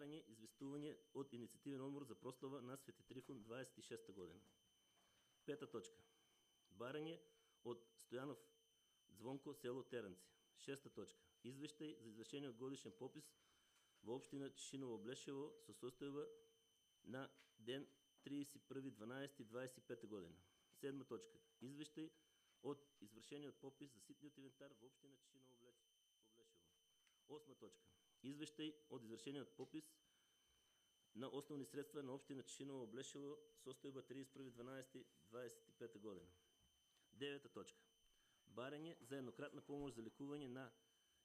барање, известување од инициативен одмор за прослава на Свети Трифун 26 година. 5 точка. Барање од Стојанов Звонко, село Теранци. 6 точка. Извештај за извршениот годишен попис во општина Тишиново Блешево со состојба на ден 31.12.25 година. 7 точка. Извештај од извршениот попис за ситниот инвентар во општина Тишиново Блешево. 8 точка. Извештај од извршениот попис на основни средства на општина Тишиново Блешево состојба 31.12.25 година. 9 точка. Барање за еднократна помош за лекување на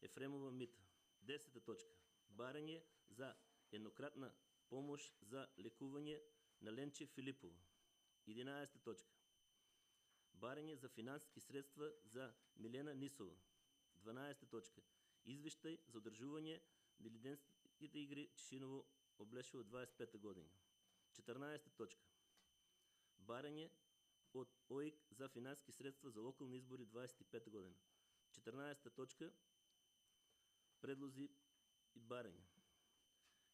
Ефремова Мита. 10 точка. Барање за еднократна помош за лекување на Ленче Филипово. 11 точка. Барање за финансиски средства за Милена Нисова. 12 точка. Извештај за одржување на Лиденските игри Тишиново Облешево 25 година. 14 точка. Барање од ОИК за финансиски средства за локални избори 25 година. 14 точка. Предлози и барања.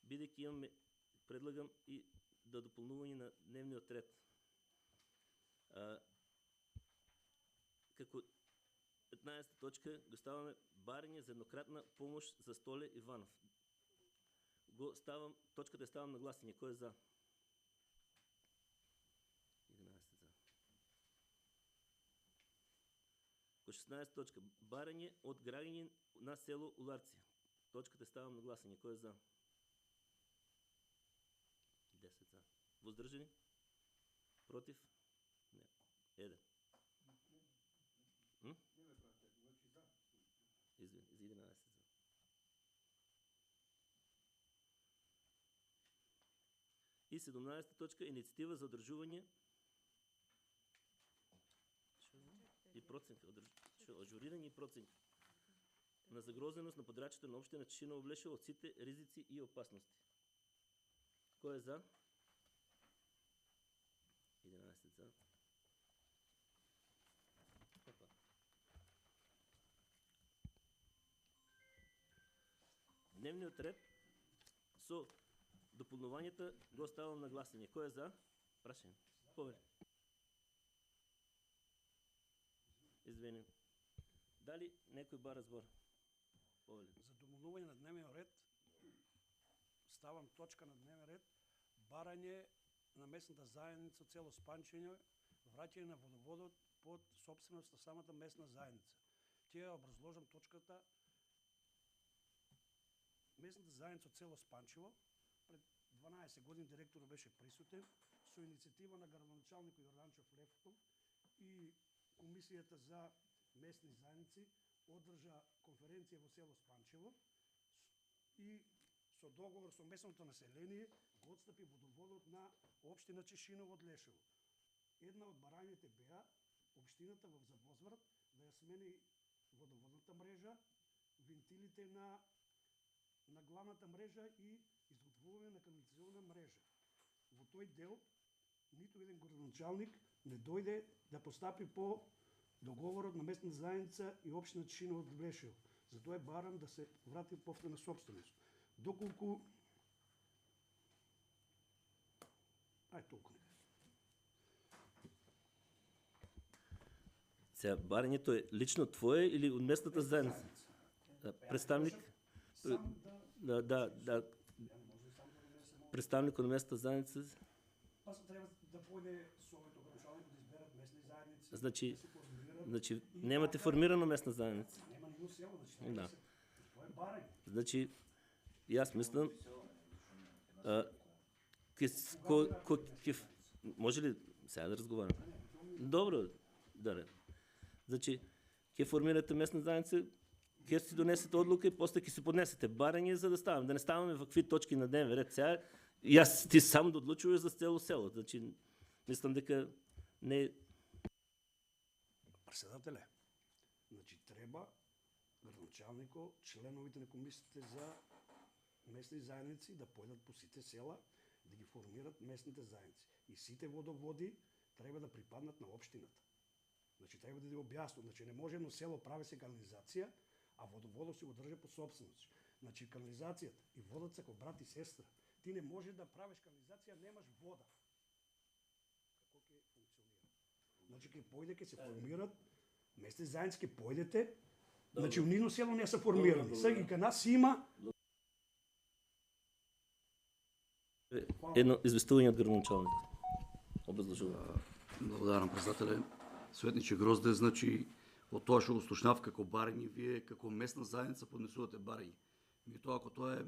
Бидејќи имаме, предлагам и да дополнување на дневниот ред. Како 15 точка го ставаме барање за еднократна помош за Столе Иванов. Го ставам, точката ставам на гласање. Кој е за? 11 за. Ко 16 точка. Барање од граѓани на село Уларција. Точката ставам на гласање. Кој е за? 10 за. Воздржани? Против? Не. 1. Извини, за 11 за. И 17 точка. Инициатива за одржување и проценка, ажурирање и проценка на загрозеност на подрачјето на општина Тишиново Блешево од сите ризици и опасности. Кој е за? 11 за. Дневниот ред со дополнувањата го ставам на гласање. Кој е за? Прашање. Повели. Извини. Дали некој бара збор? Повели. За дополнување на дневниот ред ставам точка на дневен ред барање на местната заедница од село Спанчиње, враќање на водоводот под собственост на самата местна заедница. Ќе ја образложам точката. Местната заедница од село Спанчево пред 12 години директорот беше присутен со иницијатива на градоначалникот Јорданчев Лефтов и Комисијата за местни заедници одржа конференција во село Спанчево и со договор со местното население го отстапи водоводот на општина Тишиново од Лешево. Една од барањите беа општината во Завозврат да ја смени водоводната мрежа, вентилите на главната мрежа и изготвување на канализационна мрежа. Во тој дел ниту еден градоначалник не дојде да постапи по договорот на местна заедница и општина Тишиново од Блешево. Затоа е барам да се врати повторна собственост. Доколку толку нека. Сега, барањето е лично твое или од местната заедница? Представник? Да. Представник од местната заедница? Па треба да појде совето градоначалникот да изберат местни заедници. Значи немате формирано местна заедница? Нема ни село, значи да. Тоа е барање. Значи, јас мислам, може ли сега да разговарам? Добро, да. Значи, ќе формирате местна заедница, ќе си донесете одлука и после ќе си поднесете барање за да ставаме. Да не ставаме во какви точки на дневен ред сега. Јас ти сам да одлучуваш за цело село. Значи, мислам дека не... Председателе, значи треба градоначалникот, членовите на комисиите за местни заедници да појдат по сите села, да ги формират местните заедници. И сите водоводи треба да припаднат на општината. Значи треба да ги објаснат, значи не може едно село прави се канализација, а водоводот се го држи по собственост. Значи канализацијата и водата се како брат и сестра. Ти не можеш да правиш канализација, немаш вода. Како ќе функционира? Значи ќе појде, ќе се формираат месни заедници, ќе појдете. Значи у нивно село не се формирани. Сега и кај нас има едно известување од градоначалник. Образложување. Благодарам, председателе. Светниче Грозде, значи, од тоа што го слушнав како барање, вие како местна заедница поднесувате барање. Меѓутоа, ако тоа е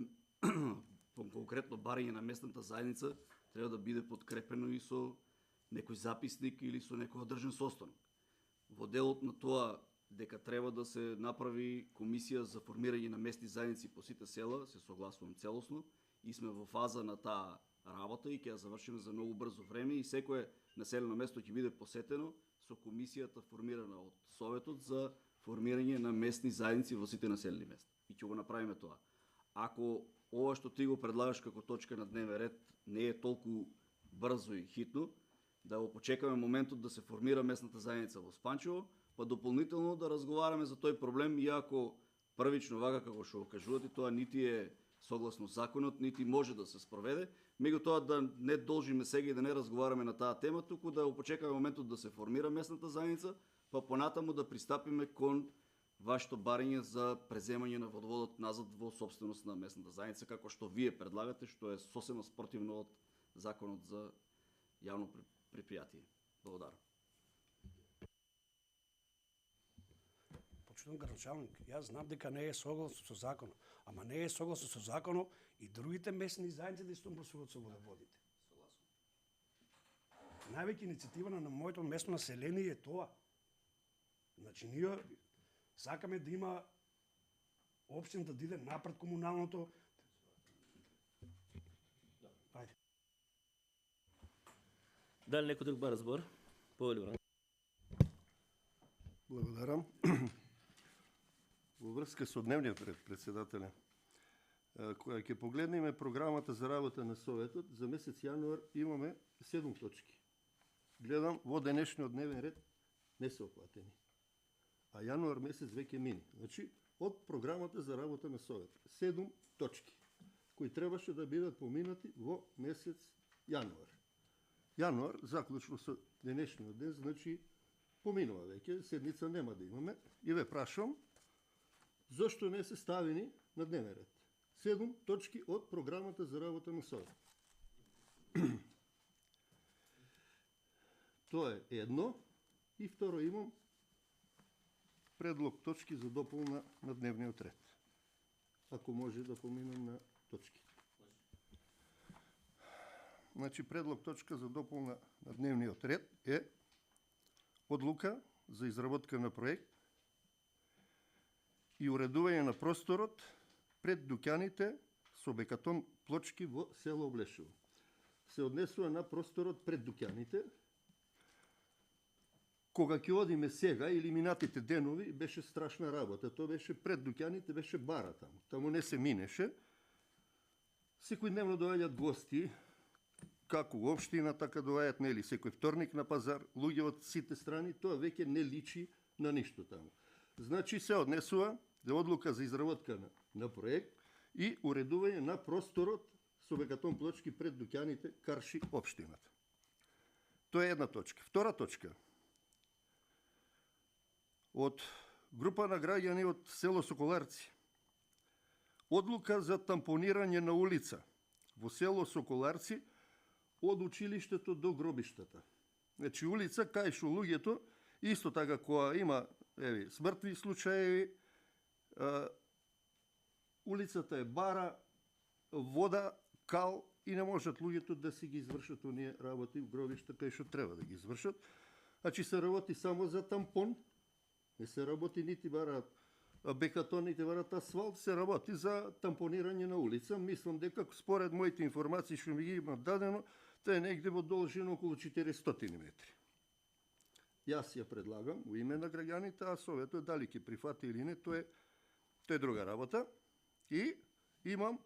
конкретно барање на местната заедница, треба да биде подкрепено и со некој записник или со некој одржан состанок. Во делот на тоа дека треба да се направи комисија за формирање на местни заедници по сите села, се согласувам целосно, и сме во фаза на таа работа и ќе ја завршиме за многу брзо време и секое населено место ќе биде посетено со комисијата формирана од Советот за формирање на местни заедници во сите населени места. И ќе го направиме тоа. Ако ова што ти го предлагаш како точка на дневен ред не е толку брзо и хитно, да го почекаме моментот да се формира местната заедница во Спанчево, па дополнително да разговараме за тој проблем, иако првично вака како што го кажувате, тоа нити е согласно законот, нити може да се спроведе, меѓутоа да не должиме сега и да не разговараме на таа тема, туку да го почекаме моментот да се формира местната заедница, па понатаму да пристапиме кон вашето барање за преземање на водоводот назад во собственост на местната заедница, како што вие предлагате, што е сосема спротивно од законот за јавно предпријатие. Благодарам. Почитувам градоначалник, јас знам дека не е согласно со законот, ама не е согласно со законот и другите местни заедници да истомбрсуват со водоводите. Највеќе иницијатива на моето местно население е тоа. Значи, ние сакаме да има општината да иде напред комуналното. Ајде. Дали некој друг бар збор? Повели. Благодарам. Во врска со дневниот ред, председателе, кога ќе погледнеме програмата за работа на Советот, за месец јануар имаме 7 точки. Гледам, во денешниот дневен ред не се оплатени. А јануар месец веќе мини. Значи, од програмата за работа на Советот. 7 точки, кои требаше да бидат поминати во месец јануар. Јануар, заклучно со денешниот ден, значи, поминува веќе, седница нема да имаме. И ве прашам, зошто не се ставени на дневен ред? 7 точки од програмата за работа на Совет. Тоа е едно. И второ, имам предлог точки за дополна на дневниот ред. Ако може да поминам на точките. Значи, предлог точка за дополна на дневниот ред е одлука за изработка на проект и уредување на просторот пред дуќаните со бекатон плочки во село Облешево. Се однесува на просторот пред дуќаните. Кога ќе одиме сега или минатите денови, беше страшна работа. Тоа беше пред дуќаните, беше бара таму. Таму не се минеше. Секојдневно доаѓаат гости, како во општина, така доаѓаат нели секој вторник на пазар, луѓе од сите страни, тоа веќе не личи на ништо таму. Значи се однесува за одлука за изработка на проект и уредување на просторот со бекатон плочки пред дуќаните Карши општината. Тоа е една точка. Втора точка. Од група на граѓани од село Соколарци. Одлука за тампонирање на улица во село Соколарци од училиштето до гробиштата. Значи улица кај што луѓето исто така која има смртни случаи, улицата е бара, вода, кал и не можат луѓето да си ги извршат оние работи в гробишта кај што треба да ги извршат. Значи се работи само за тампон, не се работи нити барат бекатон, нити барат асфалт, се работи за тампонирање на улица. Мислам дека според моите информации што ми ги има дадено, тоа е негде во должина околу 400 метри. Јас ја предлагам у име на граѓаните, а Советот дали ќе прифати или не, тоа е друга работа. И имам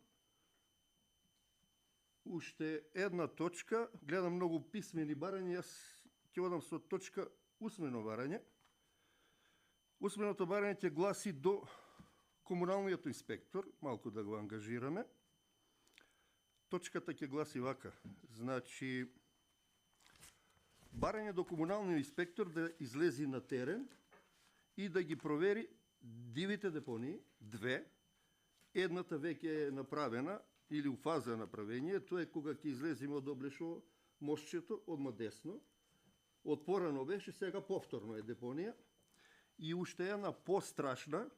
уште една точка, гледам многу писмени барања, јас ќе одам со точка усмено барање. Усменото барање ќе гласи до комуналниот инспектор, малку да го ангажираме. Точката ќе гласи вака. Значи, барање до комуналниот инспектор да излези на терен и да ги провери дивите депонии, две. Едната веќе е направена или у фаза на правење, тоа е кога ќе излеземе од Облешово мостчето, одма десно. Од порано беше, сега повторно е депонија. И уште една пострашна,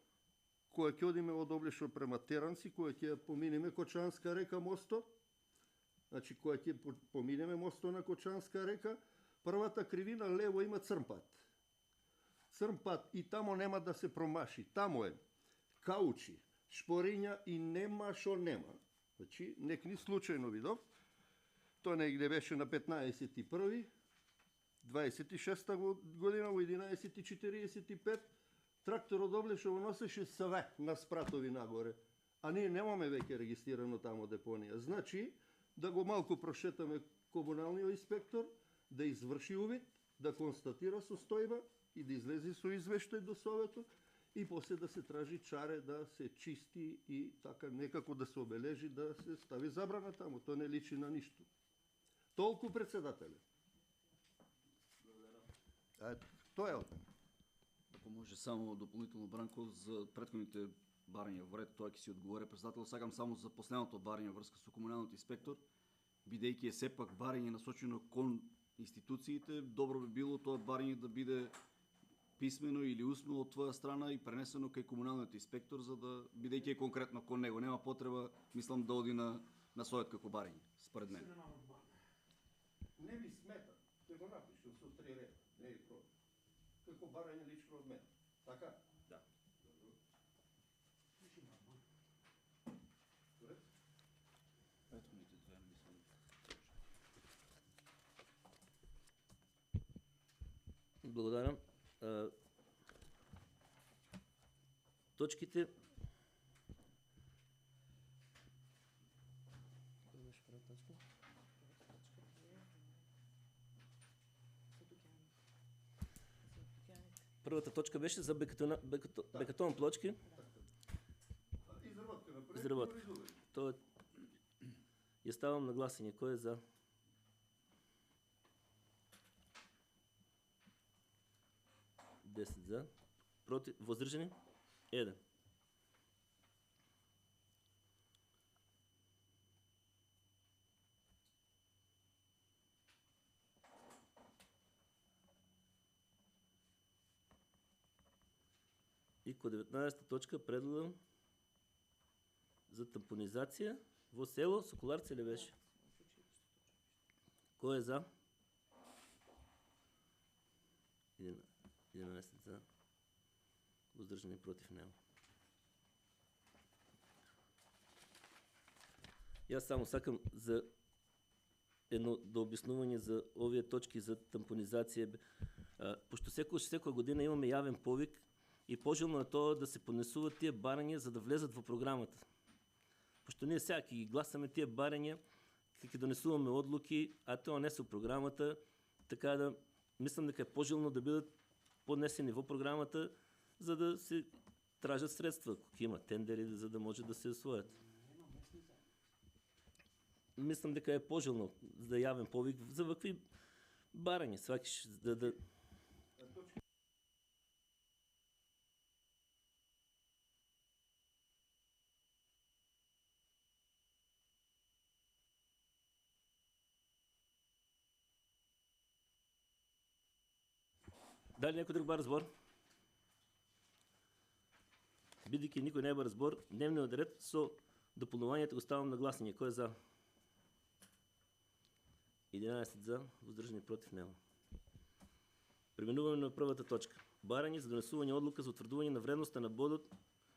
која ќе одиме од Облешово према Теранци, која ќе поминеме Кочанска река мосто, значи која ќе поминеме мосто на Кочанска река, првата кривина лево има црн пат. Црн пат и тамо нема да се промаши. Тамо е каучи, шпориња и нема шо нема. Значи, нек ни случајно видов. Тоа негде беше на 15.1. 26-та година, во 11.45, тракторот Облешово носеше све на спратови нагоре. А ние немаме веќе регистрирано тамо депонија. Значи, да го малку прошетаме комуналниот инспектор, да изврши увид, да констатира состојба и да излезе со извештај до Советот и после да се тражи чаре да се чисти и така некако да се обележи, да се стави забрана таму. Тоа не личи на ништо. Толку, председателе. Тоа е од. Ако може само дополнително, Бранко, за претходните барања во ред, тоа ќе си одговори председател. Сакам само за последното барање врска со комуналниот инспектор, бидејќи е сепак барање насочено кон институциите, добро би било тоа барање да биде писмено или усмено од твоја страна и пренесено кај комуналниот инспектор, за да бидејќи е конкретно кон него. Нема потреба, мислам, да оди на совет како барање, според мене. Не ми смета, ќе го напишам со 3 реда, не е проблем. Како барање лично од мене. Така? Да. Претходните две мислам. Благодарам. Точките. Кој беше прва точка? Првата точка беше за бекатон плочки. Изработка. Тоа ја ставам на гласање. Кој е за? Десет за. Против? Воздржани? 1. И ко 19 точка предлагам за тампонизација во село Соколарци ли беше? Кој е за? 11 за. Воздржани против него. Јас само сакам за едно дообјаснување за овие точки за тампонизација. Пошто секоја година имаме јавен повик и пожелно е тоа да се понесуваат тие барања за да влезат во програмата. Пошто ние сега ќе ги гласаме тие барања, ќе донесуваме одлуки, а тоа не се во програмата, така да мислам дека е пожелно да бидат поднесени во програмата за да се тражат средства, ако има тендери, за да може да се освојат. Мислам дека е пожелно за јавен повик за вакви барања, свакиш да Дали некој друг бар збор? Бидејќи никој не е бар збор, дневниот ред со дополнувањето го ставам на гласање. Кој е за? 11 за, воздржани против него. Преминуваме на првата точка. Барање за донесување одлука за утврдување на вредноста на бодот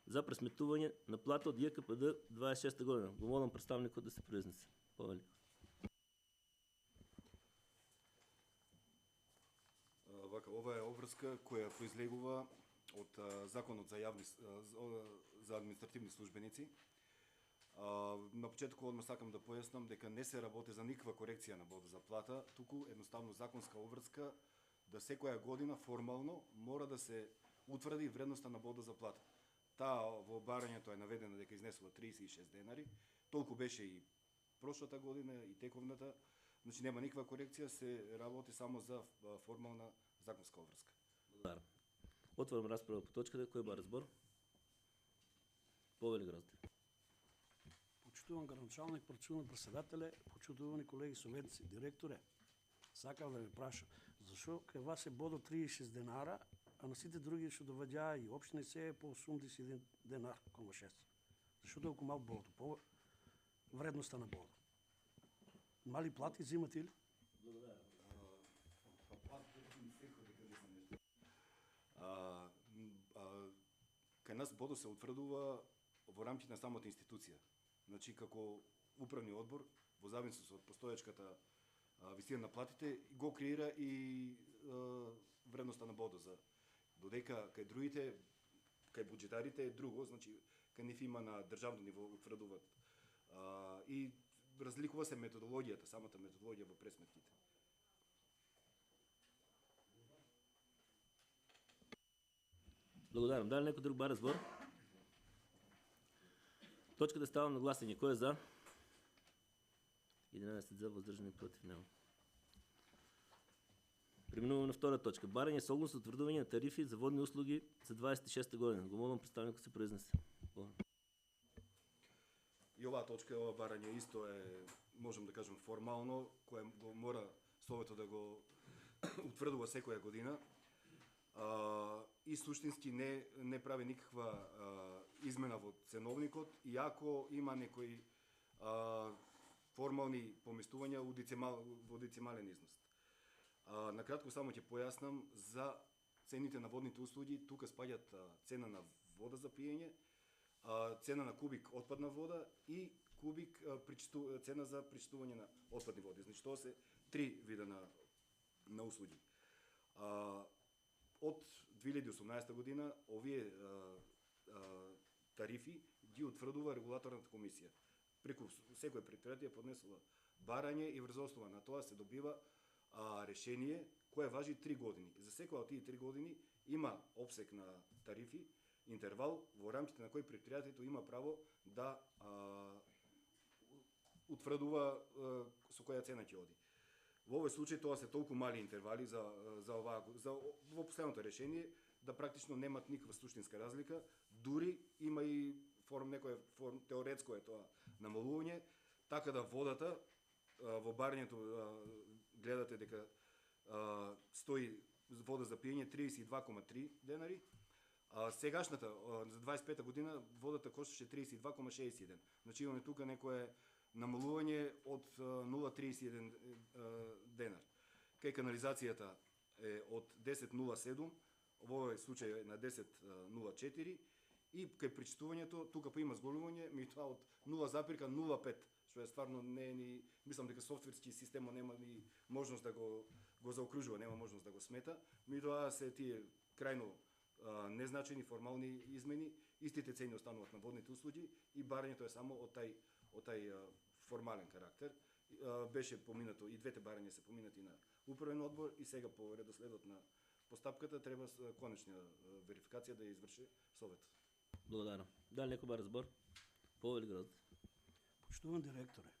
за пресметување на плата од ЈКПД 26 година. Го молам представникот да се произнесе. Повели. Ова е обврска која произлегува од Законот за административни службеници. На почетокот одма сакам да појаснам дека не се работи за никаква корекција на бодот за плата, туку едноставно законска обврска да секоја година формално мора да се утврди вредноста на бодот за плата. таа во барањето е наведено дека изнесува 36 денари, толку беше и прошлата година и тековната, значи нема никаква корекција, се работи само за формална законска обврска. Благодарам. Отварам расправа по точката. Кој бара збор? Повели Грозде. Почитуван градоначалник, почитуван председателе, почитувани колеги советници, директоре, сакам да ви прашам, зашо кај вас се бодо 36 денара, а на сите други што доваѓаа и општини се е по 81 денар, 6. Зашо толку мал бодо? По вредноста на бодо. Мали плати взимате или? Кај нас бодо се утврдува во рамките на самата институција. Значи, како управни одбор, во зависност од постоечката висина на платите, го креира и вредноста на бодо. Додека кај другите, кај буџетарите е друго, значи, кај нив има на државно ниво утврдуваат. И разликува се методологијата, самата методологија во пресметките. Благодарам. Дали некој друг бара збор? Точката става на гласање. Кој е за? 11 за, воздржани против него. Преминуваме на втора точка. Барање со оглед утврдување на тарифи за водни услуги за 26 година. Го молам представникот се произнесе. И оваа точка, ова барање исто е, можем да кажем, формално, кое го мора Советот да го утврдува секоја година. И суштински не прави никаква измена во ценовникот, иако има некои формални поместувања во децимален износ. Накратко само ќе појаснам за цените на водните услуги. Тука спаѓат цена на вода за пиење, цена на кубик отпадна вода и кубик цена за причистување на отпадни води. Значи тоа се три вида на услуги. Од 2018 година овие тарифи ги утврдува регулаторната комисија. Преку секој предпријатие поднесува барање и врз основа на тоа се добива решение кое важи 3 години. За секоја од тие 3 години има опсек на тарифи, интервал во рамките на кој предпријатието има право да утврдува со која цена ќе оди. Во овој случај тоа се толку мали интервали за во последното решение да практично немат никаква суштинска разлика, дури има и теоретско е тоа намалување, така да водата во барањето гледате дека стои вода за пиење 32,3 денари, сегашната за 25 година водата кошташе 32,61. Значи имаме тука некое намалување од 0,31 денар. Кај канализацијата е од 10,07, во овој случај е на 10,04 и кај причистувањето тука па има зголемување, меѓутоа од 0,05, што е стварно не е ни, мислам дека софтверски системот нема ни можност да го заокружува, нема можност да го смета, меѓутоа се тие крајно незначајни формални измени, истите цени остануваат на водните услуги и барањето е само од тај формален карактер. Беше поминато, и двете барања се поминати на управен одбор и сега по редоследот на постапката треба конечна верификација да ја изврши Советот. Благодарам. Дали некој бара збор? Повели Грозде. Почитуван директоре,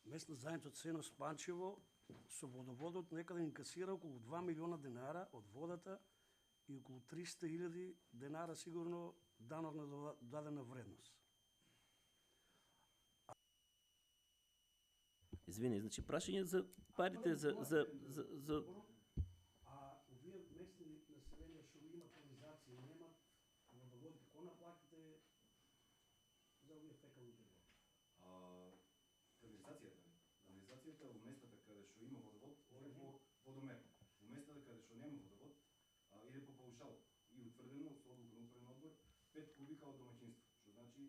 местна заедница од Сено Спанчево со водоводот некаде инкасира околу 2 милиона денара од водата и околу 300.000 денара сигурно данок на дадена вредност. Извини, значи прашање за парите за овие местни населенија што имат канализација и немат водовод, како наплатите за овие фекалните води? Канализацијата во местата каде што има водовод иде по водомер. Во местата каде што нема водовод иде по паушал и утврдено со одлука на управен одбор 5 кубика од домаќинство, што значи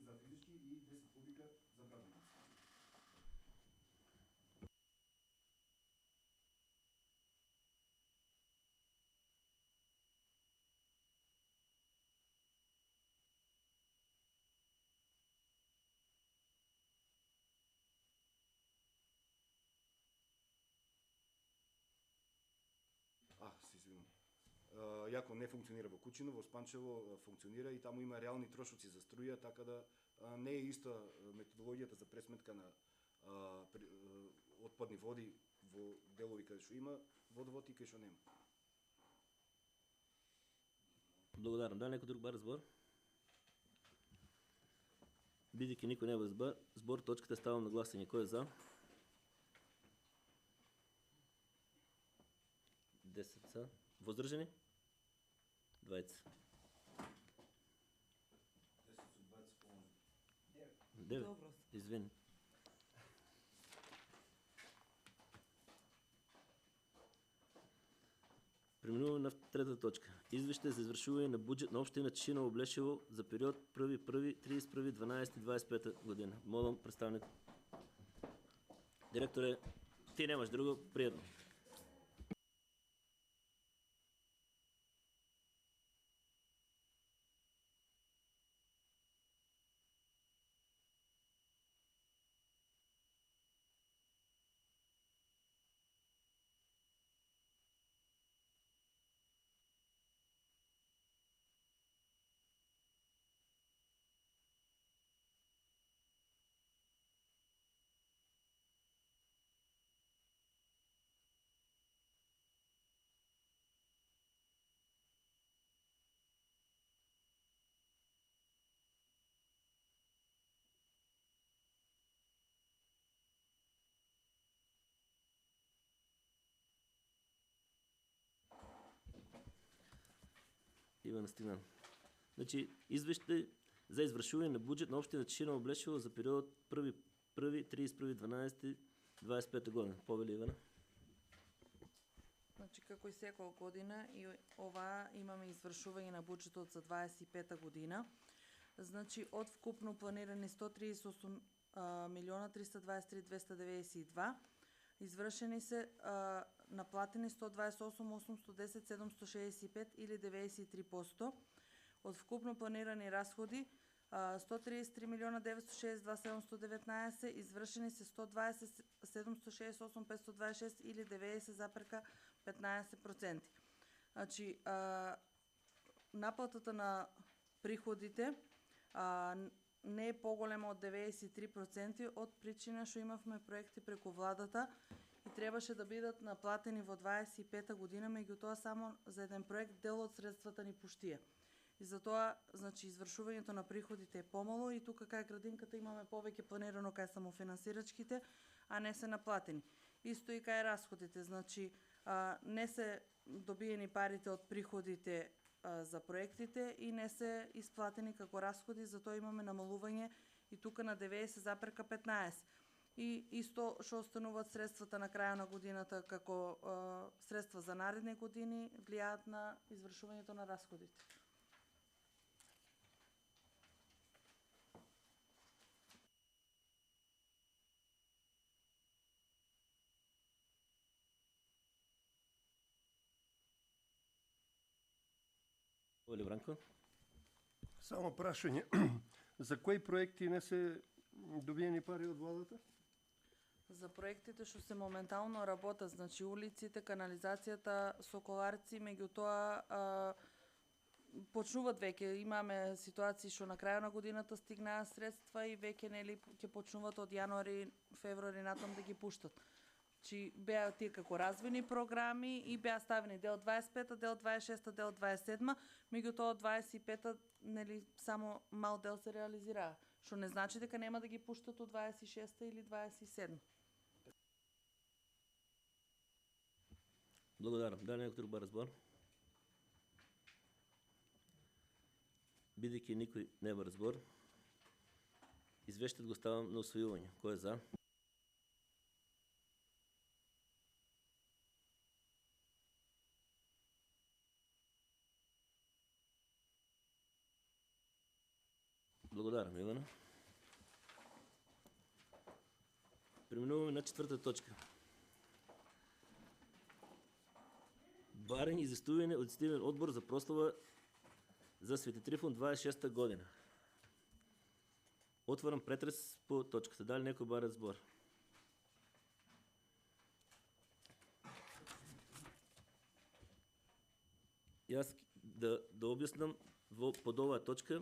за физички и 10 кубика за правни лица. Се извинувам. Јако не функционира во Кучино, во Спанчево функционира и таму има реални трошоци за струја, така да не е иста методологијата за пресметка на отпадни води во делови каде што има водовод и каде што нема. Благодарам. Да, некој друг бар збор? Бидејќи никој не е збор, точката ставам на гласање. Кој е за? 10 са. Воздржани? 20. 9. Добро. Извини. Преминуваме на трета точка. Извештај за извршување на буџет на општина Тишиново Облешево за период 1.1.31.12.25 година. Молам представник. Директоре, ти немаш друго, пријатно. Иван Стигнан. Значи, извештај за извршување на буџет на општина Тишиново Облешево за период 1.1.31.12.25 година. Повели Ивана. Значи, како и секоја година, и ова имаме извршување на буџетот за 25 година. Значи, од вкупно планирани 138.323.292, извршени се наплатени 128.810.765 или 93%. Од вкупно планирани расходи 133.962.719, извршени се 120.768.526 или 90,15%. Значи, наплатата на приходите не е поголема од 93% од причина што имавме проекти преку владата и требаше да бидат наплатени во 25 година, меѓутоа само за еден проект дел од средствата ни пуштија. И затоа, значи, извршувањето на приходите е помало и тука кај градинката имаме повеќе планирано кај самофинансирачките, а не се наплатени. Исто и кај расходите, значи, не се добиени парите од приходите за проектите и не се исплатени како расходи, затоа имаме намалување и тука на 90,15. И исто што остануваат средствата на краја на годината како средства за наредни години влијаат на извршувањето на расходите. Оле Бранко. Само прашање, за кои проекти не се добиени пари од владата? За проектите што се моментално работат, значи улиците, канализацијата, соколарци, меѓутоа почнуваат веќе. Имаме ситуации што на крајот на годината стигнаа средства и веќе нели ќе почнуваат од јануари, февруари натам да ги пуштат. Чи беа тие како развојни програми и беа ставени дел 25-та, дел 26-та, дел 27-та, меѓутоа од 25-та нели само мал дел се реализираа, што не значи дека нема да ги пуштат од 26-та или 27-та. Благодарам. Да, некој друг бар збор? Бидејќи никој не бар збор, извештајот го ставам на усвојување. Кој е за? Благодарам, Ивана. Преминуваме на четврта точка. Барење и изестување од инициативен одбор за прослава за Свети Трифон 26-та година. Отварам претрес по точката. Дали некој барат збор? Јас да објаснам под оваа точка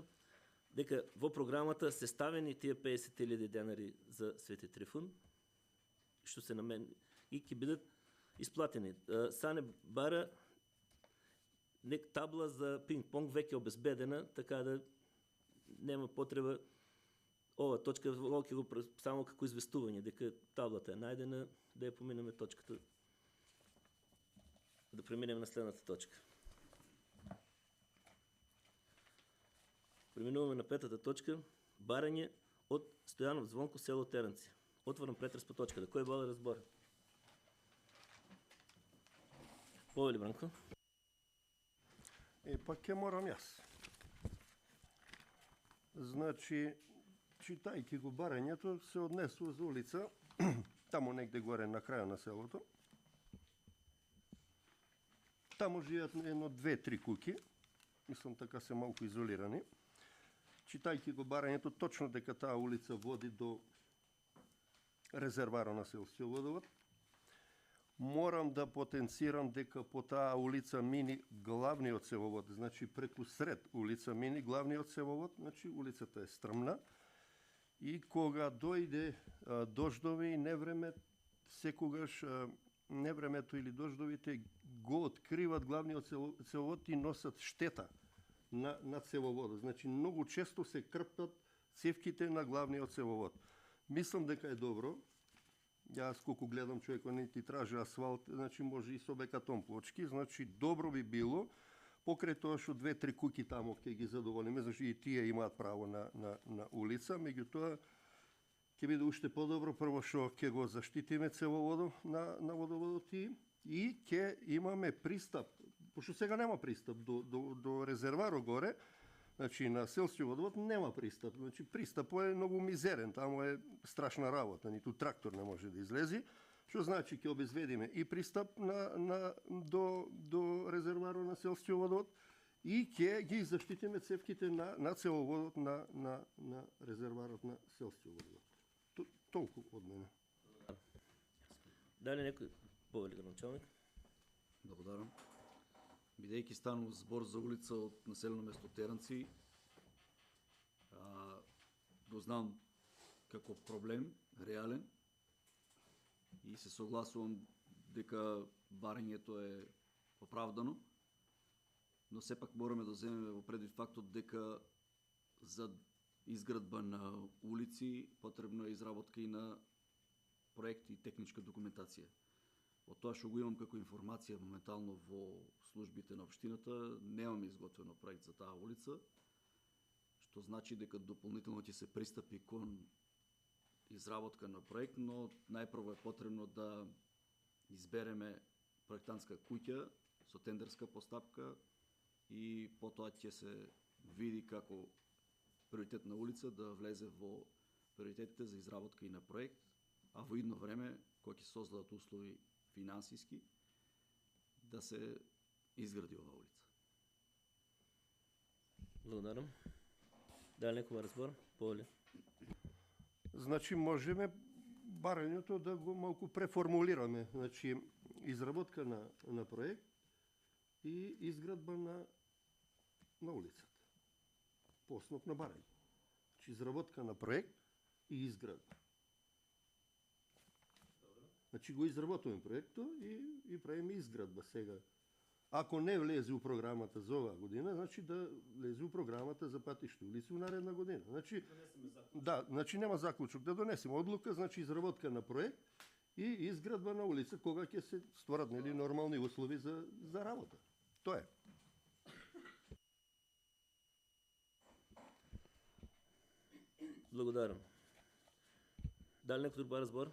дека во програмата се ставени тие 50.000 денари за Свети Трифун, што се намени и ќе бидат исплатени. Сане бара табла за пинг-понг веќе обезбедена, така да нема потреба ова точка ќе го само како известување дека таблата е најдена, да ја поминеме точката, да преминеме на следната точка. Преминуваме на петата точка, барање од Стојанов Звонко, село Теренци. Отворам претрес по точката. Кој бал разбор? Повели, Бранко? Пак ќе морам јас. Значи, читајќи го барањето, се однесува за улица, тамо негде горе на краја на селото. Тамо живеат едно, две, три куќи, мислам така се малку изолирани. Читајќи го барањето, точно дека таа улица води до резерварот на селскиот водовод. Морам да потенцирам дека по таа улица мини главниот севовод, значи преку сред улица мини главниот севовод, значи улицата е стрмна и кога дојде дождови и невреме, секогаш невремето или дождовите го откриват главниот цевовод и носат штета на цевоводот. Значи многу често се крптат цевките на главниот цевовод. Мислам дека е добро. Јас колку гледам човекот не ти тражи асфалт, значи може и со бекатон плочки, значи добро би било покрај тоа што 2-3 куќи тамо ќе ги задоволиме, значи и тие имаат право на улица, меѓутоа ќе биде уште подобро прво што ќе го заштитиме цевоводот на водоводот и ќе имаме пристап, пошто сега нема пристап до резерварот горе. Значи на селскиот водовод нема пристап. Значи пристапот е многу мизерен, тамо е страшна работа, ниту трактор не може да излези. Што значи ќе обезведиме и пристап до резерварот на селскиот водовод и ќе ги заштитиме цевките на цевоводот на резерварот на селскиот водовод. Толку од мене. Дали некој повели градоначалник? Благодарам. Бидејќи станува збор за улица од населено место Теренци, го знам како проблем, реален, и се согласувам дека барањето е оправдано, но сепак мораме да земеме во предвид фактот дека за изградба на улици потребно е изработка и на проекти и техничка документација. Од тоа што го имам како информација моментално во службите на општината, немаме изготвено проект за таа улица, што значи дека дополнително ќе се пристапи кон изработка на проект, но најпрво е потребно да избереме проектантска куќа со тендерска постапка и потоа ќе се види како приоритетна улица да влезе во приоритетите за изработка и на проект, а во идно време, кога ќе се создадат услови финансиски, да се изгради оваа улица. Благодарам. Дали некој разбор? Повели. Значи можеме барањето да го малку преформулираме. Значи изработка на проект и изградба на улицата. По основ на барање. Значи изработка на проект и изградба. Значи го изработуваме проектот и правиме изградба сега. Ако не влезе у програмата за оваа година, значи да влезе у програмата за патишни улици у наредна година. Значи да, значи нема заклучок, да донесеме одлука, значи изработка на проект и изградба на улица кога ќе се створат нели нормални услови за работа. Тоа е. Благодарам. Дали некој друг ба разбор?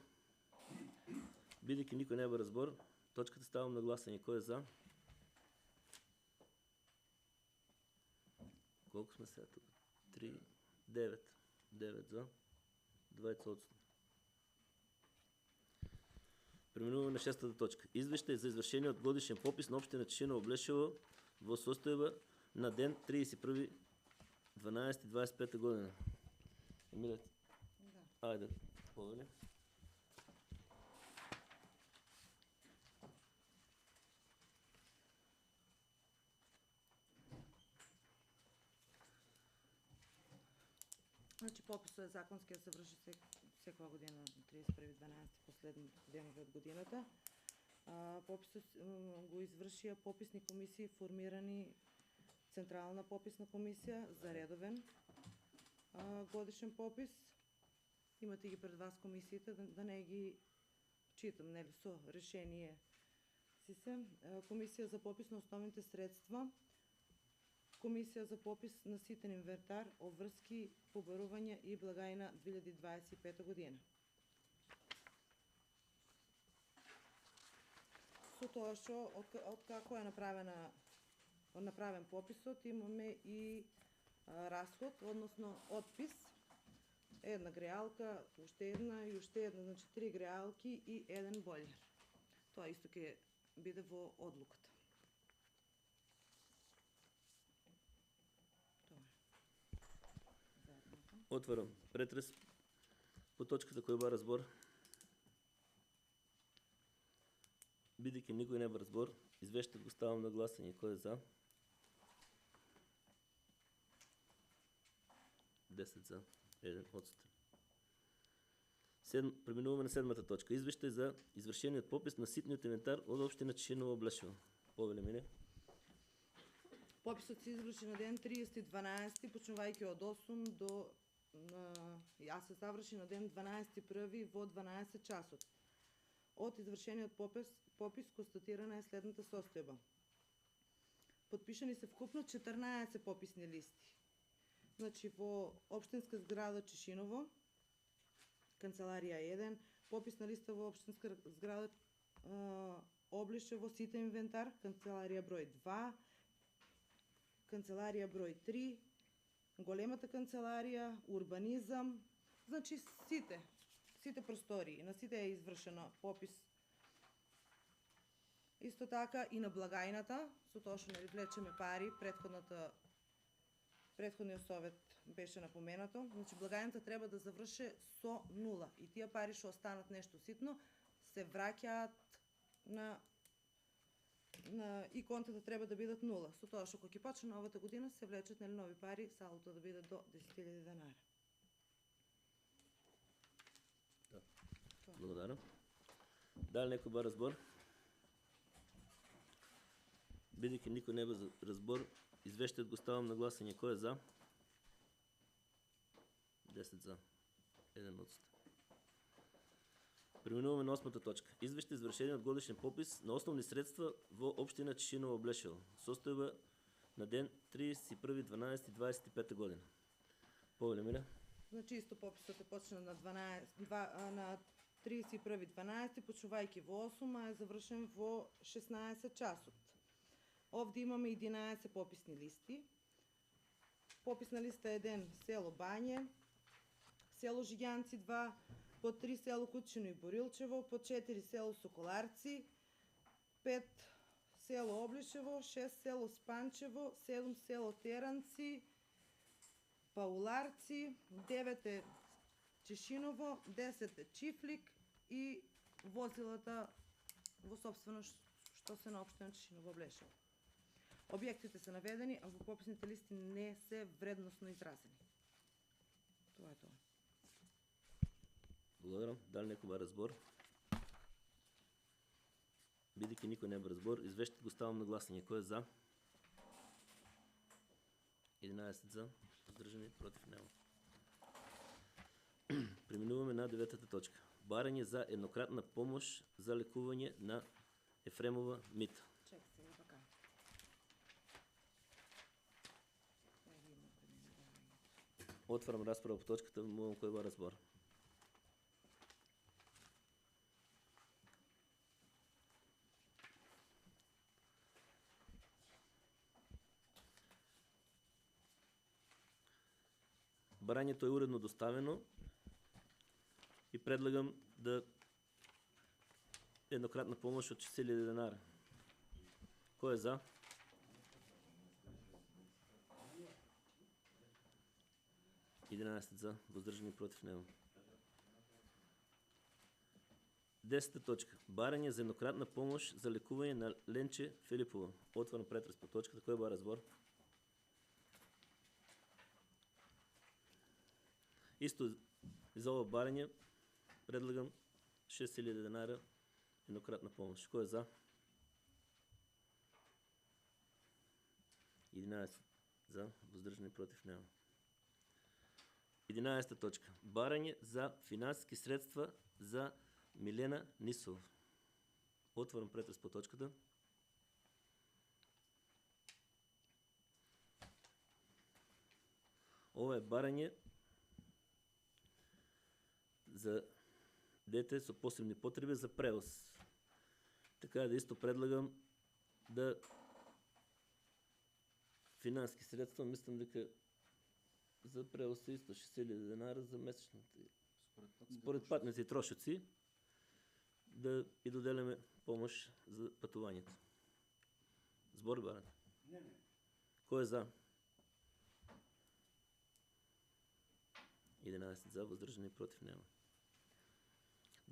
Бидејќи никој не ба разбор, точката ставам на гласање. Кој е за? Колку сме сега тука? 3, 9. 9 за. 20 одстно. Преминуваме на шестата точка. Извештај за извршениот годишен попис на општина Тишиново Блешево во состојба на ден 31.12.25 година. Емиле? Да. Ајде, повели. Значи, пописот е законски да се врши секоја година на 31.12. последни денови од годината. Пописот го извршија пописни комисии формирани Централна пописна комисија за редовен годишен попис. Имате ги пред вас комисиите, да не ги читам, нели, со решение си се. Комисија за попис на основните средства, Комисија за попис на ситен инвентар, обврски, побарување и благајна 2025 година. Со тоа што од како е направен пописот, имаме и расход, односно отпис, една греалка, уште една и уште една, значи 3 греалки и 1 бойлер. Тоа исто ќе биде во одлуката. Отварам претрес по точката кој бара збор. Бидејќи никој не бара збор, извештајот го ставам на гласање. Кој е за? 10 за, 1 отсутен. Преминуваме на седмата точка. Извештај за извршениот попис на ситниот инвентар од општина Чешиново, Блешево. Повеле мине. Пописот се изврши на ден 30.12, почнувајќи од 8 до јас се заврши на ден 12.1 во 12 часот. Од извршениот попис констатирана е следната состојба. Подпишани се вкупно 14 пописни листи. Значи во општинска зграда Чешиново, канцеларија 1, пописна листа во општинска зграда Облишево, ситен инвентар, канцеларија број 2, канцеларија број 3, големата канцеларија, урбанизам, значи сите простории, на сите е извршено попис. Исто така и на благајната, со тоа што не влечеме пари, претходниот совет беше напоменато, значи благајната треба да заврши со 0 и тие пари што останат нешто ситно се враќаат и контата треба да бидат 0. Со тоа што кога ќе почне новата година се влечат нови пари, салото да биде до 10.000 денари. Благодарам. Дали некој бара збор? Бидејќи никој не бара разбор, извештајот го ставам на гласање. Кој е за? 10 за, 1 отсутен. Преминуваме на 8-та точка. Извештај извршениот годишен попис на основни средства во општина Чешиново, Блешево. Состојба на ден 31.12.25 година. Повеле Миле. Значи исто пописот е почнал на 31.12, почнувајќи во 8, а е завршен во 16 часот. Овде имаме 11 пописни листи. Пописна листа 1 село Бање, село Жиѓанци 2, по 3 село Кутчино и Борилчево, по 4 село Соколарци, 5 село Облишево, 6 село Спанчево, 7 село Теранци, Пауларци, 9 е Чешиново, 10 е Чифлик и возилата во собственост што се на општина Чешиново, Блешево. Објектите се наведени, а во пописните листи не се вредносно изразени. Тоа е тоа. Благодарам. Дали некој бара збор? Бидејќи никој не бара збор, извештајот го ставам на гласање. Кој е за? 11 за, воздржани, против нема. Преминуваме на 9-та точка. Барање за еднократна помош за лекување на Ефремова Мита. Чекай сега така. Отварам расправа по точката, молам кој бара збор. Барањето е уредно доставено и предлагам да еднократна помош од 60.000 денара. Кој е за? Единаесет за, воздржани, против нема. 10-та точка. Барање за еднократна помош за лекување на Ленче Филипова. Отварам претрес по точката. Кој бара збор? Исто и за ова барање предлагам 6.000 денара еднократна помош. Кој е за? 11 за, воздржани, против нема. 11 точка. Барање за финансиски средства за Милена Нисова. Отворам претрес по точката. Ова е барање за дете со посебни потреби за превоз. Така да исто предлагам да финански средства, мислам дека за превоз се исто 60.000 денара за месечната. Според патните и трошоци да и доделяме помош за патувањето. Збор барате? Не. Кој е за? 11 за, воздржани, против нема.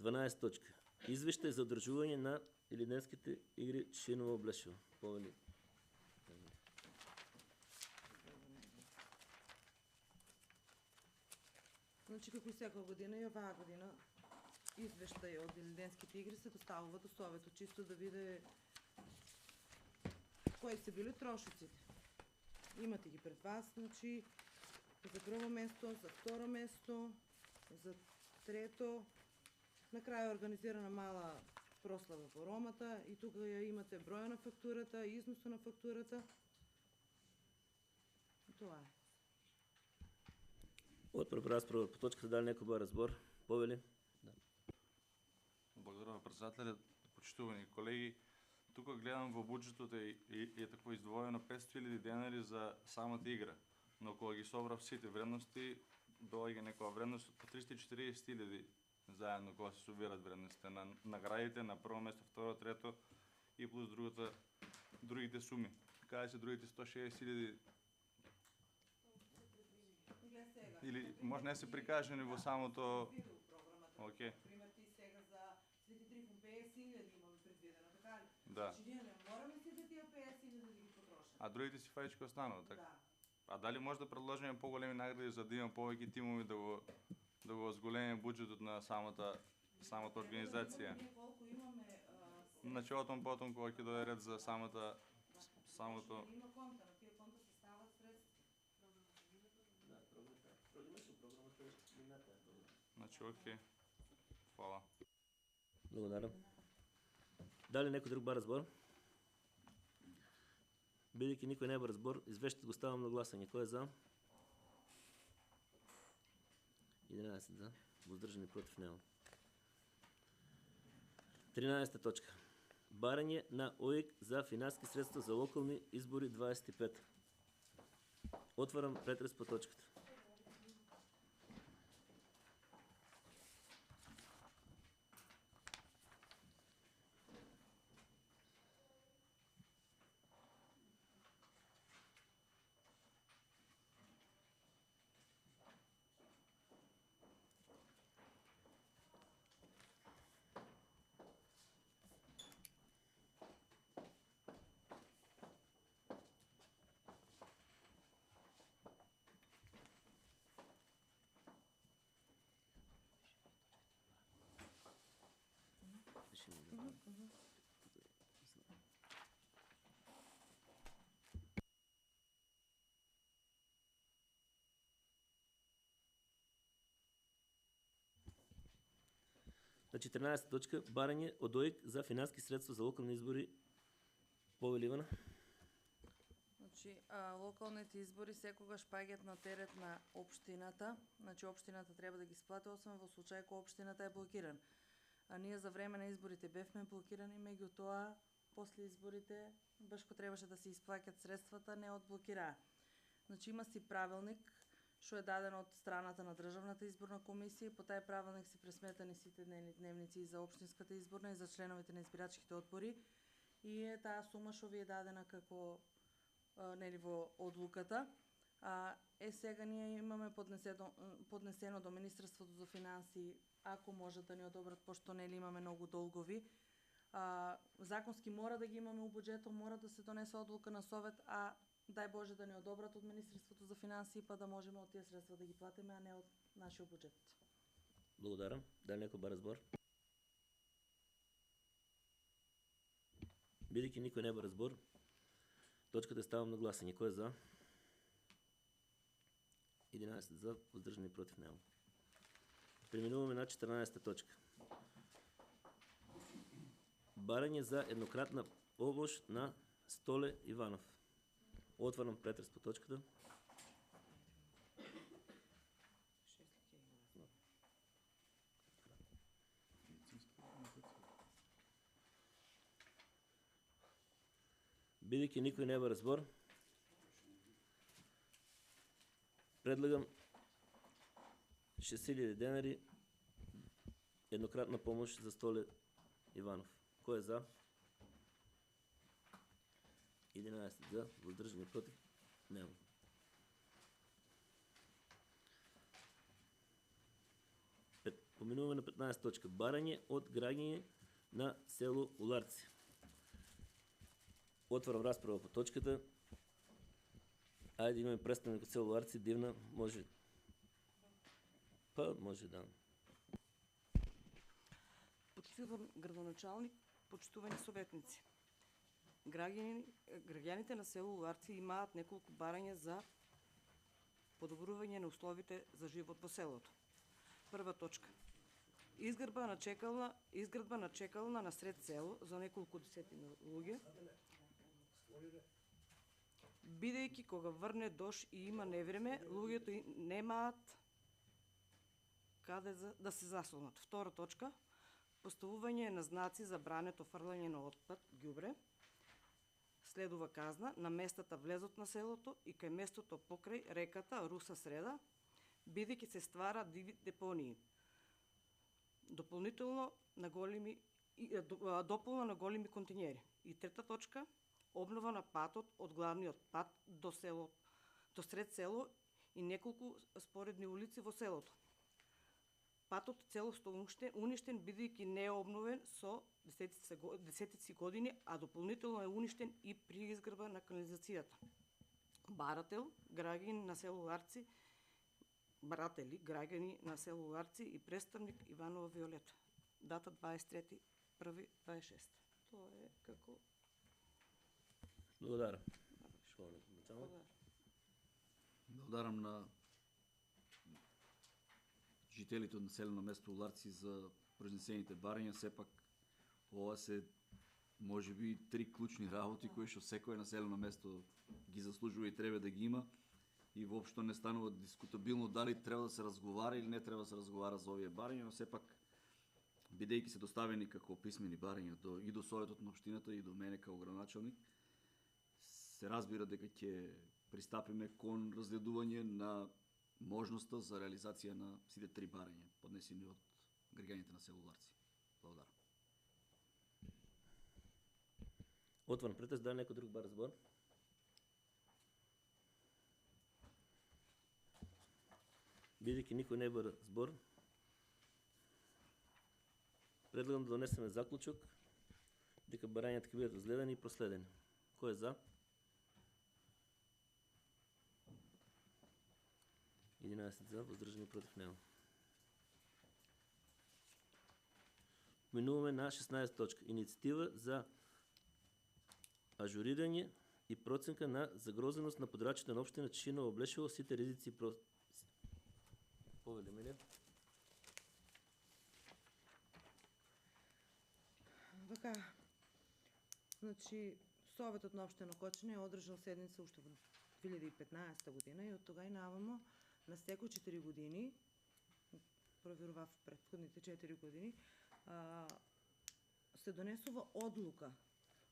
12 точка. Извештај за одржување на Илинденските игри Шиново Блешево. Повели. Значи, како и секоја година и оваа година извештај од Илинденските игри се доставува до Совето, чисто да биде кои се били трошоците. Имате ги пред вас, значи, за прво место, за второ место, за трето. На крај е организирана мала прослава по Ромата и тука ја имате броја на фактурата, износа на фактурата. И тоа е. Отпред расправа по точката, дали некој бара збор? Повели? Благодарам, председателят, почитувани колеги. Тука гледам во буџетот е такво издвоено 500.000 денари за самата игра. Но кога ги собрав сите вредности, доаѓа некоја вредност од 340.000 заедно кога се собират вредностите на наградите на прво место, второ, трето и плюс другите суми. Каде се другите 160.000 или може не се прикажени во самото. Океј. Пример ти сега за Свети Трифун 50.000 имаме предвидено, така ли? Да. Значи ние не мораме сите тие 50.000 да ги потрошиме. А другите си фајчки останува, така? Да. А дали може да предложиме поголеми награди за да има повеќе тимови да го зголемиме буџетот на самата организација? Ние колку имаме Значи потом кога ќе дојде ред за самото има конта, на тие конта се стават средства. Значи окей. Фала. Благодарам. Дали некој друг бара збор? Бидејќи никој не бара збор, извештајот го ставам на гласање. Кој е за? 11 за, воздржани, против нема. 13 точка. Барање на ОИК за финански средства за локални избори 25. Отварам претрес по точката. На 14 точка, барање од ОИК за финански средства за локални избори. Повели Ивана? Значи, локалните избори секогаш паѓаат на терет на општината. Значи, општината треба да ги сплати, освен во случај кога општината е блокиран. А ние за време на изборите бевме блокирани, меѓутоа, после изборите, баш кога требаше да се исплаќат средствата, не одблокираа. Значи, има си правилник, што е даден од страната на Државната изборна комисија и по тај правилник се пресметани сите дневници и за општинската изборна и за членовите на избирачките одбори и е таа сума што ви е дадена како нели во одлуката. Сега ние имаме поднесено до Министерството за финансии, ако може да ни одобрат, пошто нели имаме многу долгови, законски мора да ги имаме у буџетот, мора да се донесе одлука на совет, а дај Боже да ни одобрат од Министерството за финансии, па да можеме од тие средства да ги платиме, а не од нашиот буџет. Благодарам. Дали некој бара збор? Бидејќи никој не бара збор, точката ставам на гласање. Кој е за? 11 за, воздржани против нема. Преминуваме на 14 точка. Барање за еднократна помош на Столе Иванов. Отварам претрес по точката. Бидејќи никој не бара збор, предлагам 6000 денари еднократна помош за Столе Иванов. Кој е за? 11 за, воздржани против нема. Поминуваме на 15 точка. Барање од граѓање на село Уларци. Отварам расправа по точката. Ајде имаме представник од село Уларци, Дивна, може. Па, може да. Почитуван градоначалник, почитувани советници. Граѓаните на село Уларци имаат неколку барања за подобрување на условите за живот во селото. Прва точка. Изградба на чекална на сред село за неколку десетина луѓе. Бидејќи кога врне дош и има невреме, луѓето немаат каде да се заслонат. Втора точка. Поставување на знаци за брането фрлање на отпад, ѓубре. Следува казна на местата влезот на селото и кај местото покрај реката Руса Среда, бидејќи се ствара диви депонии. Дополнително на големи континери. И трета точка, обнова на патот од главниот пат до сред село и неколку споредни улици во селото. Патот целосно уништен бидејќи не е обновен со десетици години, а дополнително е уништен и при изградба на канализацијата. Граѓани на село Ларци и представник Иванова Виолета. Дата 23.1.26. Тоа е како... Благодарам. Благодарам на жителите од населено место Уларци за произнесените барања. Сепак ова се можеби 3 клучни работи кои што секое населено место ги заслужува и треба да ги има. И воопшто не станува дискутабилно дали треба да се разговара или не треба да се разговара за овие барања, но сепак бидејќи се доставени како писмени барања и до Советот на општината и до мене како градоначалник, се разбира дека ќе пристапиме кон разгледување на можноста за реализација на сите 3 барања поднесени од граѓаните на село Уларци. Благодарам. Отварам претрес, да некој друг бар збор? Бидејќи никој не бара збор, предлагам да донесеме заклучок дека барањата ќе бидат разгледани и проследени. Кој е за? 11 за, воздржани против нема. Минуваме на 16 точка. Инициатива за ажурирање и проценка на загрозеност на подрачите на општина Чишина, Облешево, сите ризици и повеле мене. Така, значи, Советот на општина Кочани е одржал седница уште во 2015 година и од тога и навамо на секој 4 години, проверував претходните 4 години, се донесува одлука.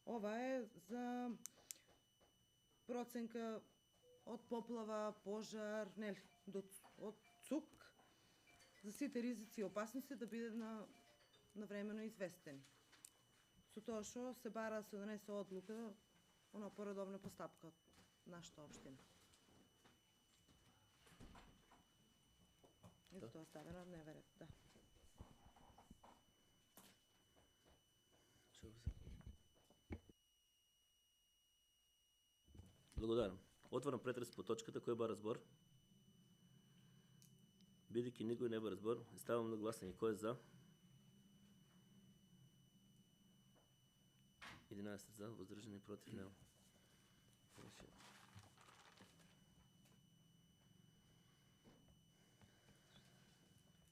Ова е за проценка од поплава, пожар, нели, од ЦУК, за сите ризици и опасности да бидат навремено известени. Со тоа што се бара се донесе одлука на поредовна постапка од нашата општина. И за тоа ставено на дневен ред, да. Благодарам. Отварам претрес по точката. Кој бара збор? Бидејќи никој не бара збор, ставам на гласање. Кој е за? 11 за, воздржани, против, нема.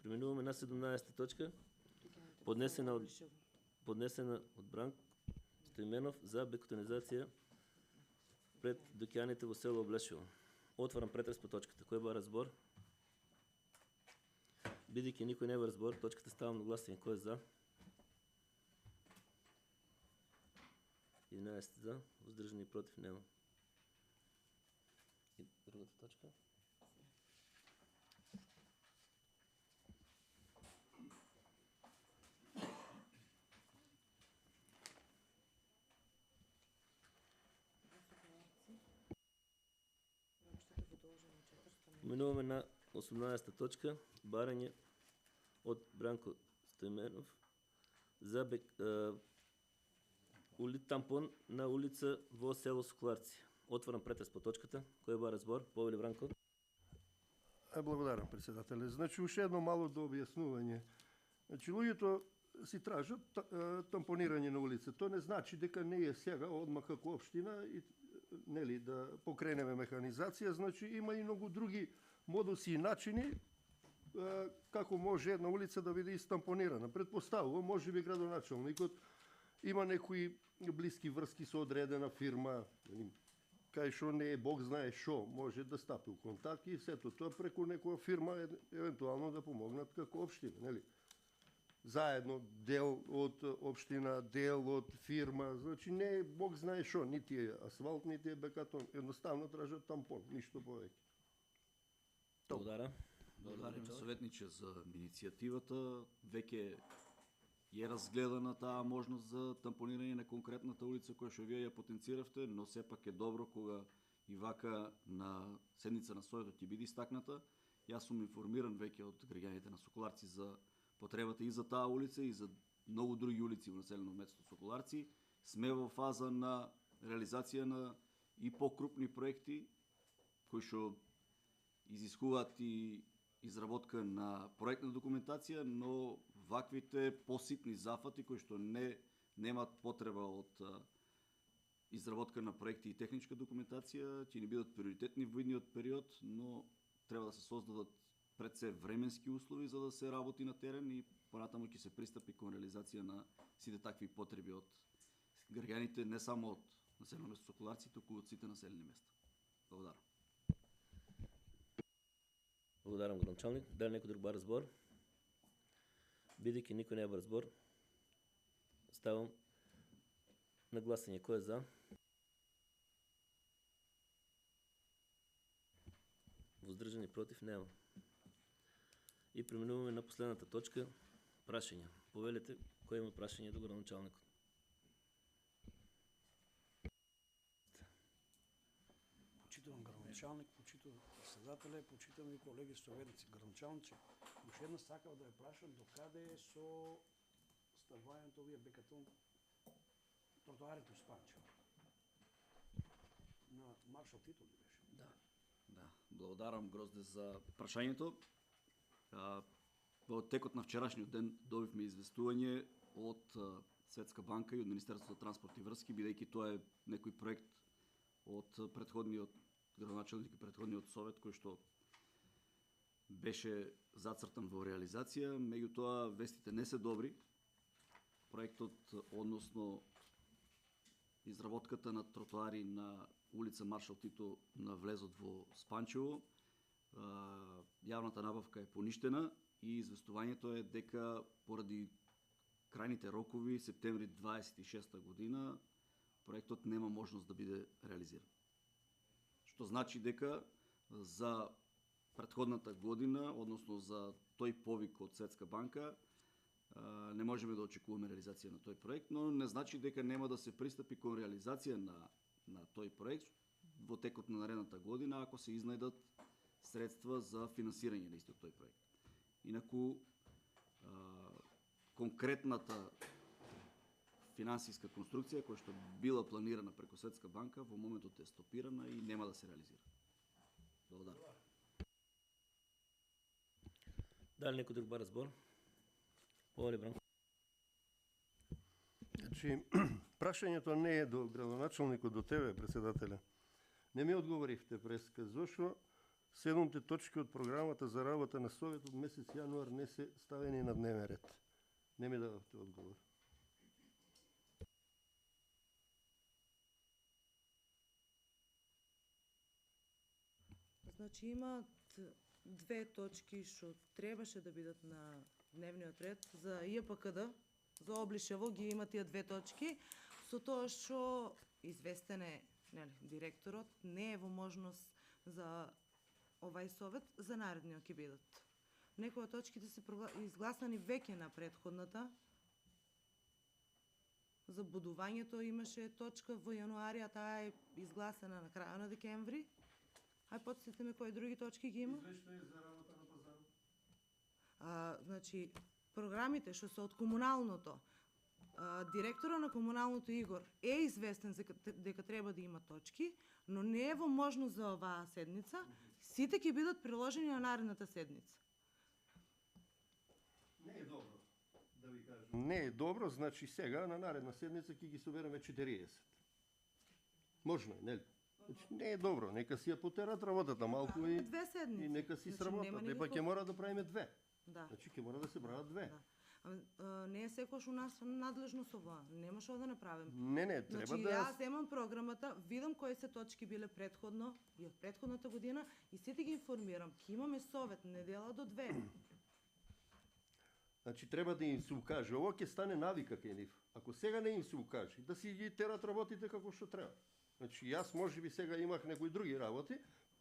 Преминуваме на 17 точка. Поднесена од Бранко Стоименов за бетонизација пред дуќаните во село Облешево. Отварам претрес по точката. Кој бара збор? Бидејќи никој не бара збор, точката ставам на гласање. Кој е за? 11 за, воздржани, против, нема. И другата точка. Минуваме на 18 точка. Барање од Бранко Стоименов за тампон на улица во село Соколарци. Отварам претрес по точката. Кој бара збор? Повели Бранко. Благодарам, председателе. Значи, уште едно мало до објаснување. Значи, луѓето си тражат тампонирање на улица. Тоа не значи дека не е сега одма како општина и нели да покренеме механизација, значи има и многу други модуси и начини како може една улица да биде истампонирана. Предпоставувам, можеби градоначалникот има некои блиски врски со одредена фирма, кај што не е Бог знае шо, може да стапи у контакт и сето тоа преку некоја фирма евентуално да помогнат како општина, нели? Заедно, дел од општина, дел од фирма, значи не е Бог знае шо, нити е асфалт, нити е бекатон, едноставно тражат тампон, ништо повеќе. Благодарам. Благодарам, советниче, за иницијативата. Веќе е разгледана таа можност за тампонирање на конкретната улица која што вие ја потенциравте, но сепак е добро кога и вака на седница на Советот ќе биде истакната. Јас сум информиран веќе од граѓаните на Соколарци за потребата и за таа улица и за многу други улици во населено место Соколарци. Сме во фаза на реализација на и покрупни проекти кои што изискуваат и изработка на проектна документација, но ваквите поситни зафати кои што немаат потреба од изработка на проекти и техничка документација ќе ни бидат приоритетни во идниот период, но треба да се создадат пред се временски услови за да се работи на терен и понатаму ќе се пристапи кон реализација на сите такви потреби од граѓаните, не само од населено место Соколарци, туку од сите населени места. Благодарам. Благодарам, градоначалник. Дали некој друг бара збор? Бидејќи никој не бара збор, ставам на гласање. Кој е за? Воздржани, против, нема. И преминуваме на последната точка, прашања. Повелете, кој има прашање до градоначалникот? Почитувам градоначалник, почитувам председателе, почитувам и колеги советници. Градоначалниче, уште една сакав да ја прашам до каде е со ставувањето овие бекатон тротоарите у Спанчево. На Маршал Тито ли беше? Да, благодарам, Грозде, за прашањето. Во текот на вчерашниот ден добивме известување од Светска банка и од Министерството за транспорт и врски, бидејќи тоа е некој проект од претходниот градоначалник и претходниот совет кој што беше зацртан во реализација, меѓутоа вестите не се добри. Проектот, односно изработката на тротоари на улица Маршал Тито на влезот во Спанчево, јавната набавка е поништена и известувањето е дека поради крајните рокови септември 26 година проектот нема можност да биде реализиран. Што значи дека за претходната година, односно за тој повик од Светска банка, не можеме да очекуваме реализација на тој проект, но не значи дека нема да се пристапи кон реализација на тој проект во текот на наредната година, ако се изнајдат средства за финансирање на истиот тој проект. Инаку, конкретната финансиска конструкција која што била планирана преку Светска банка, во моментот е стопирана и нема да се реализира. Благодарам. Дали некој друг бара збор? Повели Бранко. Значи, прашањето не е до градоначалникот, до тебе, председателе. Не ми одговоривте преска, зошто 7 точки од програмата за работа на Советот месец јануар не се ставени на дневен ред. Не ми дадовте одговор. Значи има две точки што требаше да бидат на дневниот ред за ИПКД, за Облишево ги има тие две точки, со тоа што известен е директорот, не е во можност за овај совет, за наредниот ќе бидат. Некои од точките се изгласани веќе на претходната. За будувањето имаше точка во јануари, а таа е изгласена на крајот на декември. Ај потсетите ме кои други точки ги има? Извештај за работа на пазарот. Значи, програмите што се од комуналното, директора на комуналното Игор е известен дека треба да има точки, но не е во можност за оваа седница. Сите ќе бидат приложени на наредната седница. Не е добро, да ви кажам. Не е добро, значи сега на наредна седница ќе ги собереме 40. Можно е, нели? Значи, не е добро, нека си ја потерат работата малку и Две седници. и нека си Значи, сработат. нема Епа ќе никаков- мора да правиме две. Да. Значи ќе мора да се прават две. Да. Не е секојаш у нас надлежност ова. Нема што да направим. Не, треба Значи, да јас земам програмата, видам кои се точки биле предходно и од предходната година и сите ги информирам. Ке имаме совет недела до 2. Значи треба да им се укаже. Ово ќе стане навика кај нив. Ако сега не им се укаже, да си ги терат работите како што треба. Значи јас можеби сега имах некои други работи,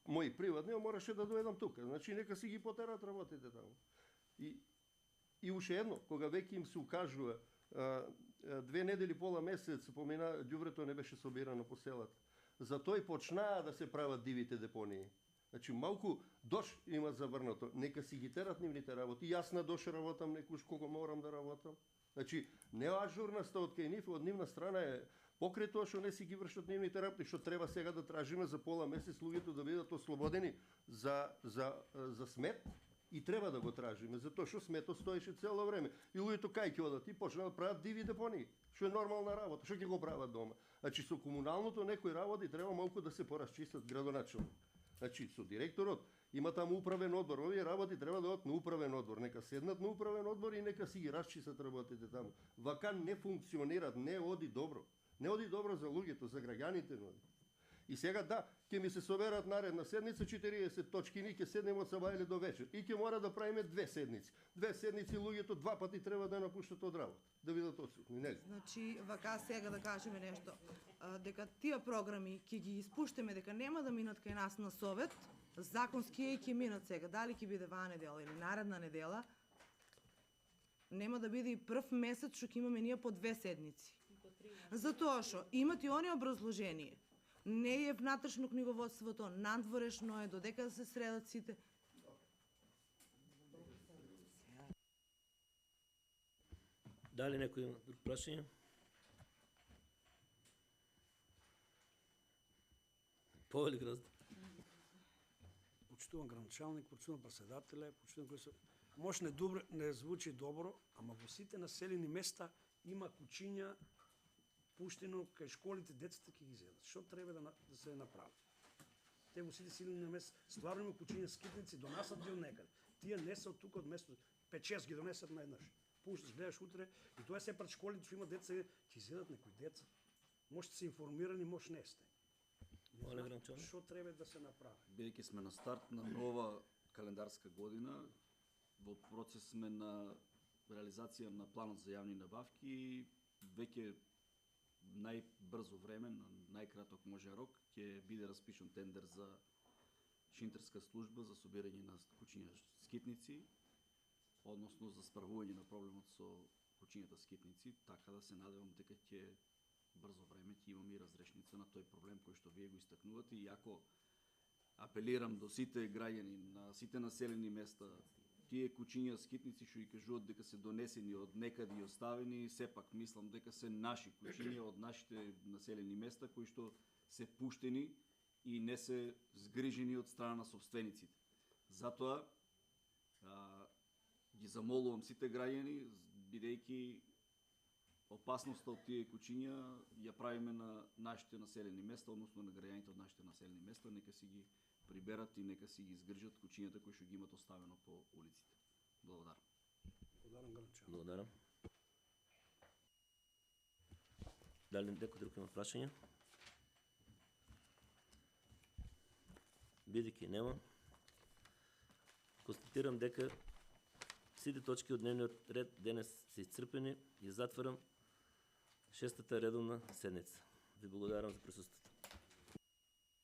мои приватни, а мораше да доедам тука. Значи нека си ги потерат работите таму. И уште едно, кога веќе им се укажува 2 недели пола месец помина, ѓубрето не беше собирано по селата. Затоа и почнаа да се прават дивите депонии. Значи малку дош има заврнато. Нека си ги терат нивните работи. Јас на дош работам некош кога морам да работам. Значи не ажурноста од кај нив, од нивна страна е покрај тоа што не си ги вршат нивните работи, што треба сега да тражиме за пола месец луѓето да бидат ослободени за смет. И треба да го тражиме, затоа што сметот стоеше цело време. И луѓето кај ќе одат и почнаа да прават диви депонии, што е нормална работа, што ќе го прават дома. Значи со комуналното некои работи треба малку да се поразчистат градоначалник. Значи со директорот има таму управен одбор, овие работи треба да одат на управен одбор, нека седнат на управен одбор и нека си ги расчистат работите таму. Вака не функционираат, не оди добро. Не оди добро за луѓето, за граѓаните. И сега да, ќе ми се соберат наредна седница 40 точки, ние ќе седнеме од саба или до вечер. И ќе мора да правиме 2 седници. 2 седници луѓето 2 пати треба да напуштат од работа, да бидат отсутни, нели? Значи, вака сега да кажеме нешто. Дека тие програми ќе ги испуштиме, дека нема да минат кај нас на совет, законски и ќе минат сега. Дали ќе биде ваа недела или наредна недела, нема да биде и прв месец што ќе имаме ние по 2 седници. Затоа што имат и они образложение. Не е внатрешно книговодството, надворешно е, додека да се средат сите. Дали некој има друг прашање? Повели Грозд. Почитувам градоначалник, почитувам председателе, почитувам кои се... Може не звучи добро, ама во сите населени места има кучиња пуштено кај школите, децата ќе ги изедат. Што треба да се направи? Те во сите населени места стварно има кучиња скитници, донасат ги од некаде. Тие не се од тука од место, 5-6 ги донесат наеднаш. Пушташ, гледаш утре и тоа се пред школите што има деца, ќе изедат некои деца. Можете се информирани, може не сте. Што треба да се направи? Бидејќи сме на старт на нова календарска година, во процес сме на реализација на планот за јавни набавки и веќе најбрзо време, на најкраток може рок, ќе биде распишан тендер за шинтерска служба за собирање на кучиња скитници, односно за справување на проблемот со кучињата скитници, така да се надевам дека ќе брзо време ќе имаме и разрешница на тој проблем кој што вие го истакнувате, и ако апелирам до сите граѓани на сите населени места тие кучиња скитници што ги кажуваат дека се донесени од некаде и оставени, сепак мислам дека се наши кучиња од нашите населени места кои што се пуштени и не се згрижени од страна на собствениците. Затоа ги замолувам сите граѓани, бидејќи опасноста од тие кучиња ја правиме на нашите населени места, односно на граѓаните од нашите населени места, нека си ги приберат и нека си ги изгрижат кучињата кои што ги имат оставено по улиците. Благодарам. Благодарам, Гранчев. Благодарам. Дали некој друг има прашања? Бидејќи нема, констатирам дека сите точки од дневниот ред денес се исцрпени и затварам 6-та редовна седница. Ви благодарам за присуствието.